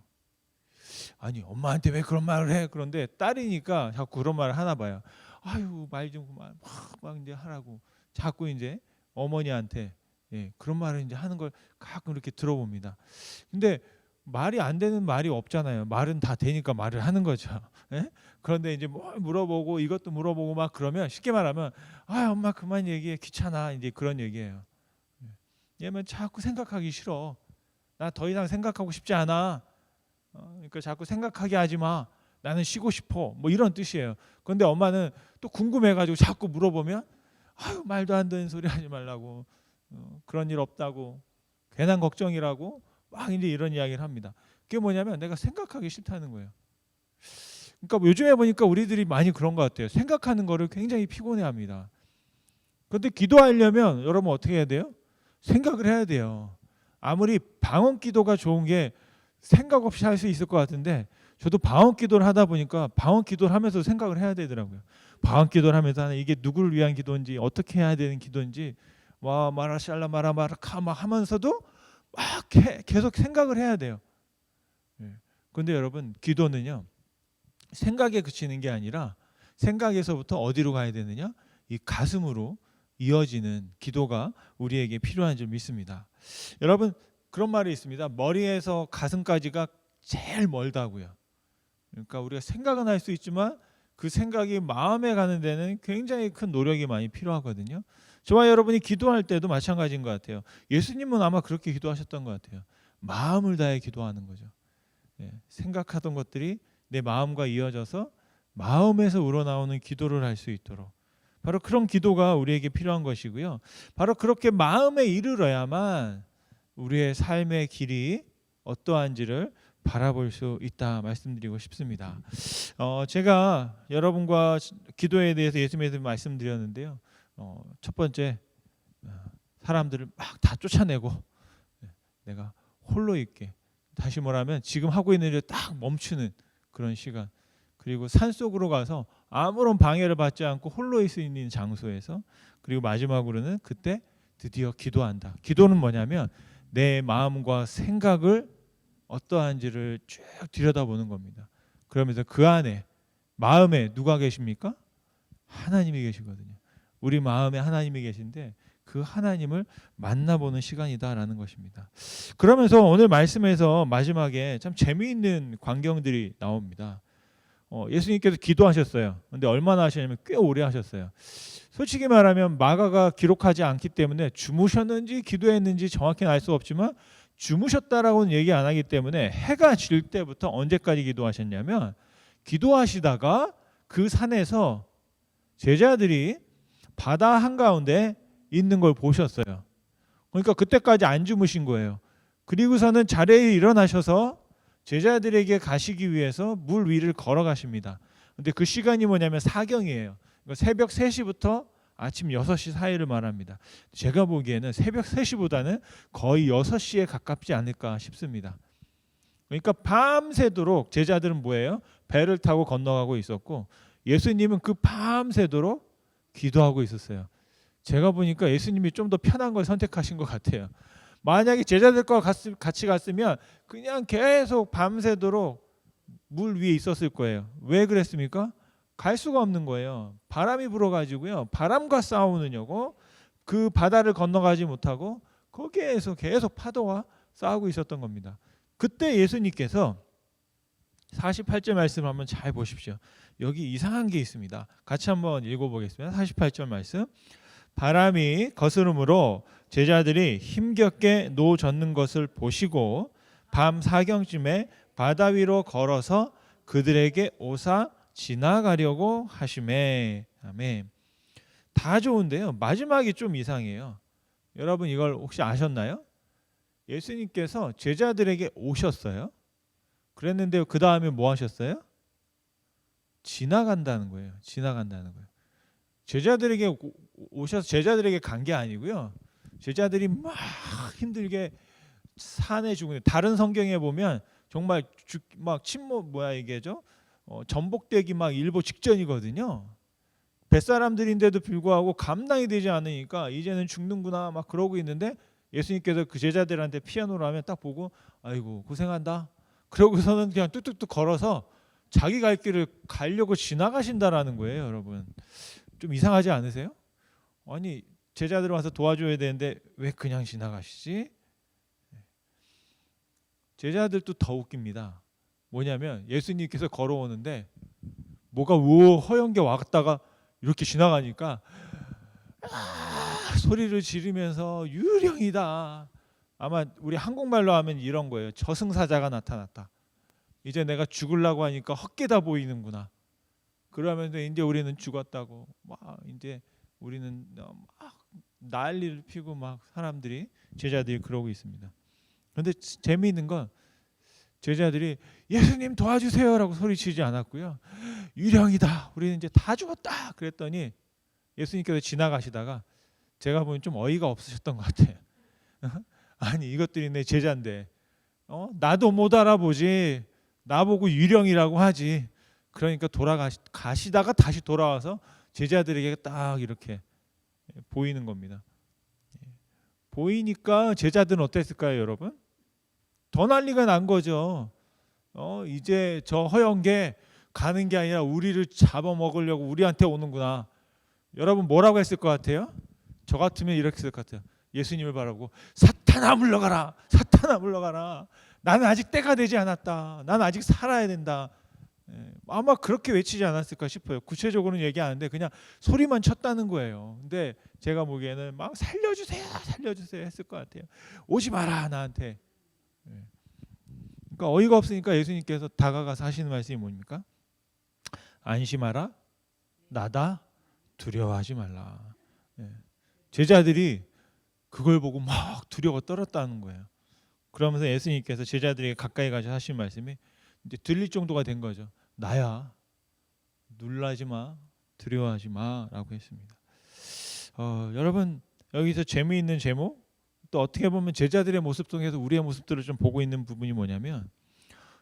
아니 엄마한테 왜 그런 말을 해? 그런데 딸이니까 자꾸 그런 말을 하나 봐요. 아유 말 좀 그만 막 이제 하라고 자꾸 이제 어머니한테 그런 말을 이제 하는 걸 가끔 이렇게 들어봅니다. 근데 말이 안 되는 말이 없잖아요. 말은 다 되니까 말을 하는 거죠. 그런데 이제 뭘 물어보고 이것도 물어보고 막 그러면 쉽게 말하면 엄마 그만 얘기해 귀찮아 이제 그런 얘기예요. 얘는 자꾸 생각하기 싫어. 나 더 이상 생각하고 싶지 않아. 그러니까 자꾸 생각하게 하지 마. 나는 쉬고 싶어. 뭐 이런 뜻이에요. 그런데 엄마는 또 궁금해가지고 자꾸 물어보면 말도 안 되는 소리 하지 말라고. 그런 일 없다고. 괜한 걱정이라고 막 이제 이런 이야기를 합니다. 그게 뭐냐면 내가 생각하기 싫다는 거예요. 그러니까 요즘에 보니까 우리들이 많이 그런 것 같아요. 생각하는 거를 굉장히 피곤해합니다. 그런데 기도하려면 여러분 어떻게 해야 돼요? 생각을 해야 돼요. 아무리 방언 기도가 좋은 게 생각 없이 할 수 있을 것 같은데 저도 방언 기도를 하다 보니까 방언 기도를 하면서 생각을 해야 되더라고요. 방언 기도를 하면서 이게 누구를 위한 기도인지 어떻게 해야 되는 기도인지 와 마라샬라 마라마라카 막 하면서도 막 계속 생각을 해야 돼요. 그런데 여러분 기도는요 생각에 그치는 게 아니라 생각에서부터 어디로 가야 되느냐? 이 가슴으로 이어지는 기도가 우리에게 필요한 줄 믿습니다. 여러분 그런 말이 있습니다. 머리에서 가슴까지가 제일 멀다고요. 그러니까 우리가 생각은 할 수 있지만 그 생각이 마음에 가는 데는 굉장히 큰 노력이 많이 필요하거든요. 저와 여러분이 기도할 때도 마찬가지인 것 같아요. 예수님은 아마 그렇게 기도하셨던 것 같아요. 마음을 다해 기도하는 거죠. 생각하던 것들이 내 마음과 이어져서 마음에서 우러나오는 기도를 할 수 있도록 바로 그런 기도가 우리에게 필요한 것이고요. 바로 그렇게 마음에 이르러야만 우리의 삶의 길이 어떠한지를 바라볼 수 있다 말씀드리고 싶습니다. 제가 여러분과 기도에 대해서 예수님에서 말씀드렸는데요. 첫 번째 사람들을 막 다 쫓아내고 내가 홀로 있게 다시 말하면 지금 하고 있는 일을 딱 멈추는 그런 시간 그리고 산속으로 가서 아무런 방해를 받지 않고 홀로 있을 수 있는 장소에서 그리고 마지막으로는 그때 드디어 기도한다. 기도는 뭐냐면 내 마음과 생각을 어떠한지를 쭉 들여다보는 겁니다. 그러면서 그 안에 마음에 누가 계십니까? 하나님이 계시거든요. 우리 마음에 하나님이 계신데 그 하나님을 만나보는 시간이다라는 것입니다. 그러면서 오늘 말씀에서 마지막에 참 재미있는 광경들이 나옵니다. 예수님께서 기도하셨어요. 근데 얼마나 하셨냐면 꽤 오래 하셨어요. 솔직히 말하면 마가가 기록하지 않기 때문에 주무셨는지 기도했는지 정확히는 알 수 없지만 주무셨다라고는 얘기 안 하기 때문에 해가 질 때부터 언제까지 기도하셨냐면 기도하시다가 그 산에서 제자들이 바다 한가운데 있는 걸 보셨어요. 그러니까 그때까지 안 주무신 거예요. 그리고서는 자리에 일어나셔서 제자들에게 가시기 위해서 물 위를 걸어가십니다. 근데 그 시간이 뭐냐면 사경이에요. 그러니까 새벽 3시부터 아침 6시 사이를 말합니다. 제가 보기에는 새벽 3시보다는 거의 6시에 가깝지 않을까 싶습니다. 그러니까 밤새도록 제자들은 뭐예요? 배를 타고 건너가고 있었고 예수님은 그 밤새도록 기도하고 있었어요. 제가 보니까 예수님이 좀 더 편한 걸 선택하신 것 같아요. 만약에 제자들과 같이 갔으면 그냥 계속 밤새도록 물 위에 있었을 거예요. 왜 그랬습니까? 갈 수가 없는 거예요. 바람이 불어가지고요. 바람과 싸우느냐고 그 바다를 건너가지 못하고 거기에서 계속 파도와 싸우고 있었던 겁니다. 그때 예수님께서 48절 말씀을 한번 잘 보십시오. 여기 이상한 게 있습니다. 같이 한번 읽어보겠습니다. 48절 말씀. 바람이 거스름으로 제자들이 힘겹게 노젓는 것을 보시고 밤 사경쯤에 바다 위로 걸어서 그들에게 오사 지나가려고 하시매. 아멘. 다 좋은데요. 마지막이 좀 이상해요. 여러분 이걸 혹시 아셨나요? 예수님께서 제자들에게 오셨어요. 그랬는데 그 다음에 뭐 하셨어요? 지나간다는 거예요. 지나간다는 거예요. 제자들에게 오셔서 제자들에게 간 게 아니고요. 제자들이 막 힘들게 산에 죽는 다른 성경에 보면 정말 막 침몰 뭐야 이게죠? 전복되기 막 일보 직전이거든요. 뱃사람들인데도 불구하고 감당이 되지 않으니까 이제는 죽는구나 막 그러고 있는데 예수님께서 그 제자들한테 피아노를 하면 딱 보고 아이고 고생한다. 그러고서는 그냥 뚝뚝뚝 걸어서 자기 갈 길을 가려고 지나가신다라는 거예요, 여러분. 좀 이상하지 않으세요? 아니 제자들 와서 도와줘야 되는데 왜 그냥 지나가시지? 제자들도 더 웃깁니다. 뭐냐면 예수님께서 걸어오는데 뭐가 허연 게 왔다가 이렇게 지나가니까 소리를 지르면서 유령이다. 아마 우리 한국말로 하면 이런 거예요. 저승사자가 나타났다. 이제 내가 죽으려고 하니까 헛개다 보이는구나. 그러면서 이제 우리는 죽었다고 막 이제 우리는 막 난리를 피고 막 사람들이 제자들이 그러고 있습니다. 그런데 재미있는 건 제자들이 예수님 도와주세요라고 소리치지 않았고요. 유령이다. 우리는 이제 다 죽었다. 그랬더니 예수님께서 지나가시다가 제가 보면 좀 어이가 없으셨던 것 같아요. 아니 이것들이 내 제자인데 나도 못 알아보지. 나보고 유령이라고 하지. 그러니까 가시다가 다시 돌아와서 제자들에게 딱 이렇게 보이는 겁니다. 보이니까 제자들은 어땠을까요, 여러분? 더 난리가 난 거죠. 이제 저 허영계 가는 게 아니라 우리를 잡아먹으려고 우리한테 오는구나. 여러분 뭐라고 했을 것 같아요? 저 같으면 이렇게 했을 것 같아요. 예수님을 바라보고 사탄아 물러가라. 사탄아 물러가라. 나는 아직 때가 되지 않았다. 나는 아직 살아야 된다. 아마 그렇게 외치지 않았을까 싶어요. 구체적으로는 얘기하는데 그냥 소리만 쳤다는 거예요. 근데 제가 보기에는 막 살려주세요, 살려주세요 했을 것 같아요. 오지 마라 나한테. 그러니까 어이가 없으니까 예수님께서 다가가서 하시는 말씀이 뭡니까? 안심하라, 나다, 두려워하지 말라. 제자들이 그걸 보고 막 두려워 떨었다는 거예요. 그러면서 예수님께서 제자들에게 가까이 가서 하신 말씀이 이제 들릴 정도가 된 거죠. 나야, 놀라지 마, 두려워하지 마라고 했습니다. 여러분 여기서 재미있는 제목, 또 어떻게 보면 제자들의 모습 중에서 우리의 모습들을 좀 보고 있는 부분이 뭐냐면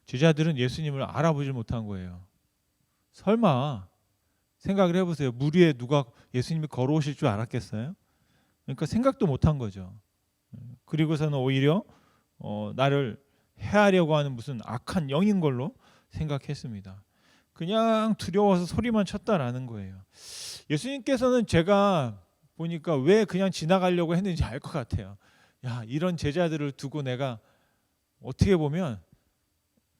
제자들은 예수님을 알아보지 못한 거예요. 설마 생각을 해보세요. 물 위에 누가 예수님이 걸어오실 줄 알았겠어요? 그러니까 생각도 못한 거죠. 그리고서는 오히려 나를 해하려고 하는 무슨 악한 영인 걸로 생각했습니다. 그냥 두려워서 소리만 쳤다라는 거예요. 예수님께서는 제가 보니까 왜 그냥 지나가려고 했는지 알 것 같아요. 야, 이런 제자들을 두고 내가 어떻게 보면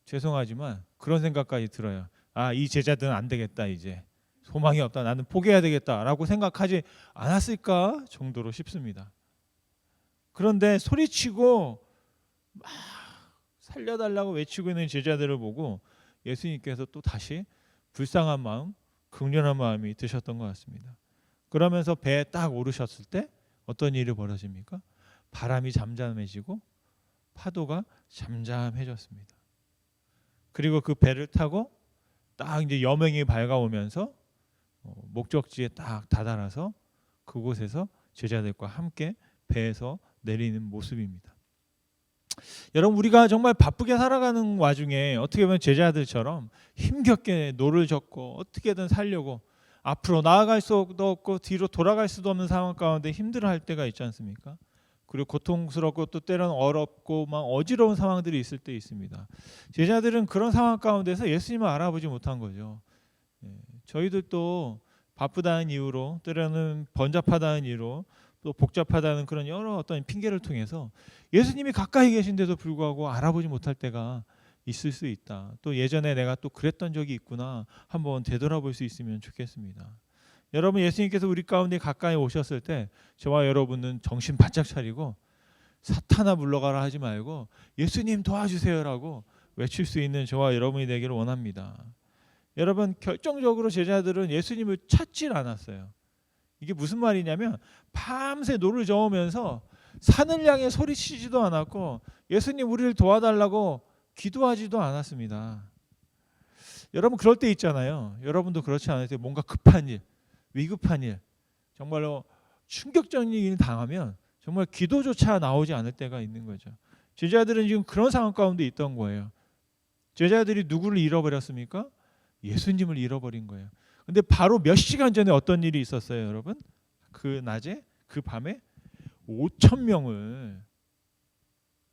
죄송하지만 그런 생각까지 들어요. 아, 이 제자들은 안 되겠다. 이제 소망이 없다. 나는 포기해야 되겠다라고 생각하지 않았을까 정도로 싶습니다. 그런데 소리치고 막 살려달라고 외치고 있는 제자들을 보고 예수님께서 또 다시 불쌍한 마음, 긍휼한 마음이 드셨던 것 같습니다. 그러면서 배에 딱 오르셨을 때 어떤 일이 벌어집니까? 바람이 잠잠해지고 파도가 잠잠해졌습니다. 그리고 그 배를 타고 딱 이제 여명이 밝아오면서 목적지에 딱 다다라서 그곳에서 제자들과 함께 배에서 내리는 모습입니다. 여러분 우리가 정말 바쁘게 살아가는 와중에 어떻게 보면 제자들처럼 힘겹게 노를 젓고 어떻게든 살려고 앞으로 나아갈 수도 없고 뒤로 돌아갈 수도 없는 상황 가운데 힘들어할 때가 있지 않습니까? 그리고 고통스럽고 또 때로는 어렵고 막 어지러운 상황들이 있을 때 있습니다. 제자들은 그런 상황 가운데서 예수님을 알아보지 못한 거죠. 저희들도 바쁘다는 이유로 때로는 번잡하다는 이유로 또 복잡하다는 그런 여러 어떤 핑계를 통해서 예수님이 가까이 계신데도 불구하고 알아보지 못할 때가 있을 수 있다. 또 예전에 내가 또 그랬던 적이 있구나 한번 되돌아볼 수 있으면 좋겠습니다. 여러분 예수님께서 우리 가운데 가까이 오셨을 때 저와 여러분은 정신 바짝 차리고 사탄아 물러가라 하지 말고 예수님 도와주세요라고 외칠 수 있는 저와 여러분이 되기를 원합니다. 여러분 결정적으로 제자들은 예수님을 찾질 않았어요. 이게 무슨 말이냐면 밤새 노를 저으면서 산을 향해 소리치지도 않았고 예수님 우리를 도와달라고 기도하지도 않았습니다. 여러분 그럴 때 있잖아요. 여러분도 그렇지 않으세요? 뭔가 급한 일, 위급한 일, 정말로 충격적인 일을 당하면 정말 기도조차 나오지 않을 때가 있는 거죠. 제자들은 지금 그런 상황 가운데 있던 거예요. 제자들이 누구를 잃어버렸습니까? 예수님을 잃어버린 거예요. 근데 바로 몇 시간 전에 어떤 일이 있었어요, 여러분? 그 낮에, 그 밤에 5,000명을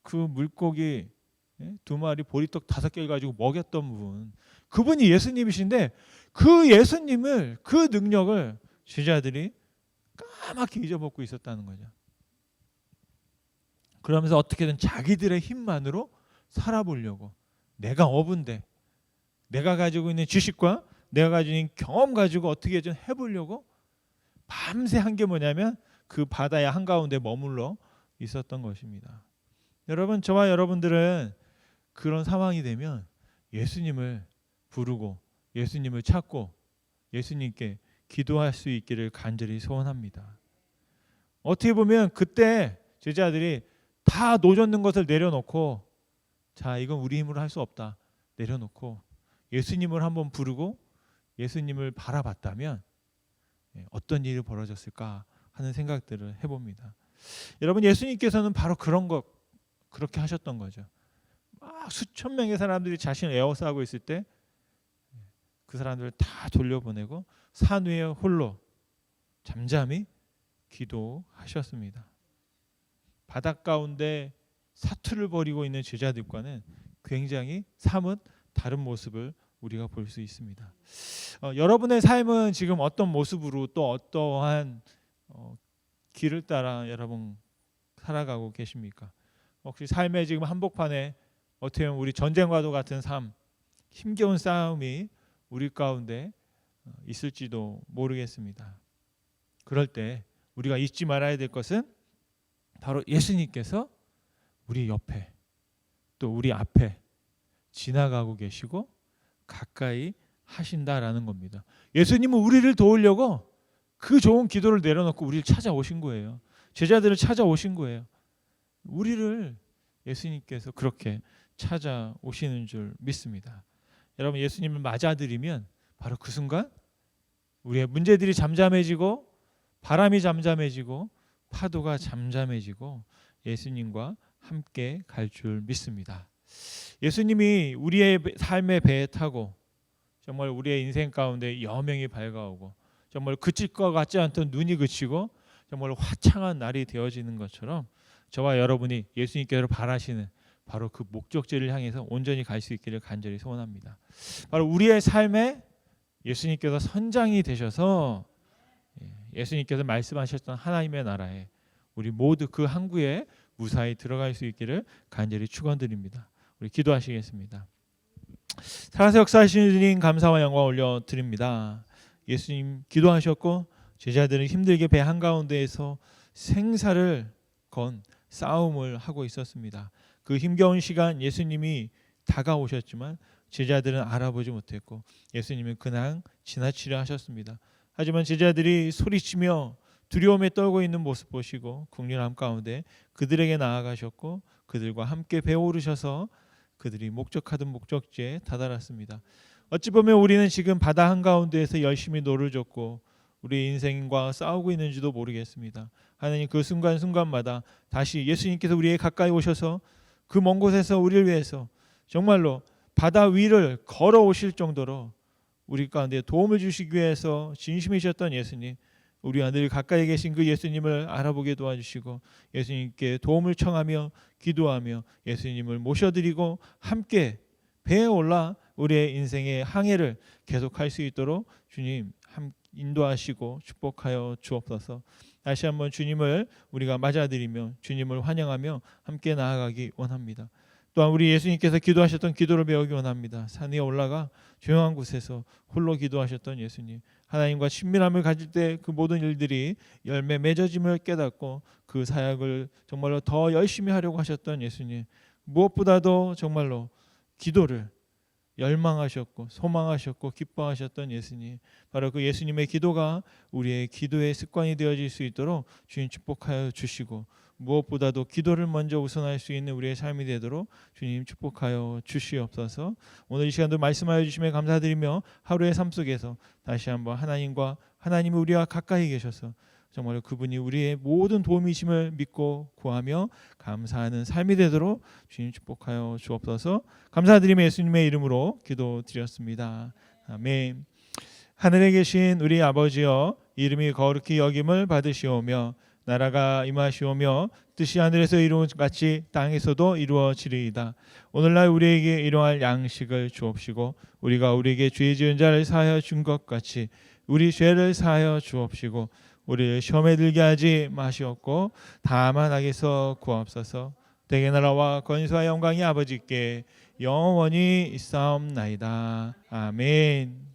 그 물고기 2마리 보리떡 5개를 가지고 먹였던 분, 그분이 예수님이신데 그 예수님을, 그 능력을 제자들이 까맣게 잊어먹고 있었다는 거죠. 그러면서 어떻게든 자기들의 힘만으로 살아보려고, 내가 어부인데 내가 가지고 있는 지식과 내가 가지고 있는 경험 가지고 어떻게 좀 해보려고 밤새 한 게 뭐냐면 그 바다의 한가운데 머물러 있었던 것입니다. 여러분 저와 여러분들은 그런 상황이 되면 예수님을 부르고 예수님을 찾고 예수님께 기도할 수 있기를 간절히 소원합니다. 어떻게 보면 그때 제자들이 다 노젓는 것을 내려놓고 자, 이건 우리 힘으로 할 수 없다. 내려놓고 예수님을 한번 부르고 예수님을 바라봤다면 어떤 일이 벌어졌을까 하는 생각들을 해봅니다. 여러분, 예수님께서는 바로 그런 것 그렇게 하셨던 거죠. 막 수천 명의 사람들이 자신을 에워싸고 있을 때 그 사람들을 다 돌려보내고 산 위에 홀로 잠잠히 기도하셨습니다. 바닷 가운데 사투를 벌이고 있는 제자들과는 굉장히 사뭇 다른 모습을 우리가 볼 수 있습니다. 여러분의 삶은 지금 어떤 모습으로 또 어떠한 길을 따라 여러분 살아가고 계십니까? 혹시 삶의 지금 한복판에 어떻게 보면 우리 전쟁과도 같은 삶, 힘겨운 싸움이 우리 가운데 있을지도 모르겠습니다. 그럴 때 우리가 잊지 말아야 될 것은 바로 예수님께서 우리 옆에 또 우리 앞에 지나가고 계시고 가까이 하신다라는 겁니다. 예수님은 우리를 도우려고 그 좋은 기도를 내려놓고 우리를 찾아오신 거예요. 제자들을 찾아오신 거예요. 우리를 예수님께서 그렇게 찾아오시는 줄 믿습니다. 여러분, 예수님을 맞아들이면 바로 그 순간 우리의 문제들이 잠잠해지고 바람이 잠잠해지고 파도가 잠잠해지고 예수님과 함께 갈 줄 믿습니다. 예수님이 우리의 삶의 배에 타고 정말 우리의 인생 가운데 여명이 밝아오고 정말 그칠 것 같지 않던 눈이 그치고 정말 화창한 날이 되어지는 것처럼 저와 여러분이 예수님께로 바라시는 바로 그 목적지를 향해서 온전히 갈 수 있기를 간절히 소원합니다. 바로 우리의 삶에 예수님께서 선장이 되셔서 예수님께서 말씀하셨던 하나님의 나라에 우리 모두 그 항구에 무사히 들어갈 수 있기를 간절히 축원드립니다. 우리 기도하시겠습니다. 살아서 역사하시는 주님 감사와 영광 올려드립니다. 예수님 기도하셨고 제자들은 힘들게 배 한가운데에서 생사를 건 싸움을 하고 있었습니다. 그 힘겨운 시간 예수님이 다가오셨지만 제자들은 알아보지 못했고 예수님은 그냥 지나치려 하셨습니다. 하지만 제자들이 소리치며 두려움에 떨고 있는 모습 보시고 국률함 가운데 그들에게 나아가셨고 그들과 함께 배오르셔서 그들이 목적하던 목적지에 다다랐습니다. 어찌 보면 우리는 지금 바다 한가운데에서 열심히 노를 젓고 우리 인생과 싸우고 있는지도 모르겠습니다. 하나님, 그 순간순간마다 다시 예수님께서 우리에 가까이 오셔서 그 먼 곳에서 우리를 위해서 정말로 바다 위를 걸어오실 정도로 우리 가운데 도움을 주시기 위해서 진심이셨던 예수님, 우리와 늘 가까이 계신 그 예수님을 알아보게 도와주시고 예수님께 도움을 청하며 기도하며 예수님을 모셔드리고 함께 배에 올라 우리의 인생의 항해를 계속할 수 있도록 주님 인도하시고 축복하여 주옵소서. 다시 한번 주님을 우리가 맞아들이며 주님을 환영하며 함께 나아가기 원합니다. 또한 우리 예수님께서 기도하셨던 기도를 배우기 원합니다. 산 위에 올라가 조용한 곳에서 홀로 기도하셨던 예수님, 하나님과 친밀함을 가질 때 그 모든 일들이 열매 맺어짐을 깨닫고 그 사역을 정말로 더 열심히 하려고 하셨던 예수님, 무엇보다도 정말로 기도를 열망하셨고 소망하셨고 기뻐하셨던 예수님, 바로 그 예수님의 기도가 우리의 기도의 습관이 되어질 수 있도록 주님 축복하여 주시고 무엇보다도 기도를 먼저 우선할 수 있는 우리의 삶이 되도록 주님 축복하여 주시옵소서. 오늘 이 시간도 말씀하여 주심에 감사드리며 하루의 삶 속에서 다시 한번 하나님이 우리와 가까이 계셔서 정말 그분이 우리의 모든 도움이심을 믿고 구하며 감사하는 삶이 되도록 주님 축복하여 주옵소서. 감사드리며 예수님의 이름으로 기도드렸습니다. 아멘. 하늘에 계신 우리 아버지여, 이름이 거룩히 여김을 받으시오며 나라가 임하시오며 뜻이 하늘에서 이루어진 것 같이 땅에서도 이루어지리이다. 오늘날 우리에게 일용할 양식을 주옵시고 우리가 우리에게 죄 지은 자를 사하여 준 것 같이 우리 죄를 사하여 주옵시고 우리를 시험에 들게 하지 마시옵고 다만 악에서 구하옵소서. 대개 나라와 권세와 영광이 아버지께 영원히 있사옵나이다. 아멘.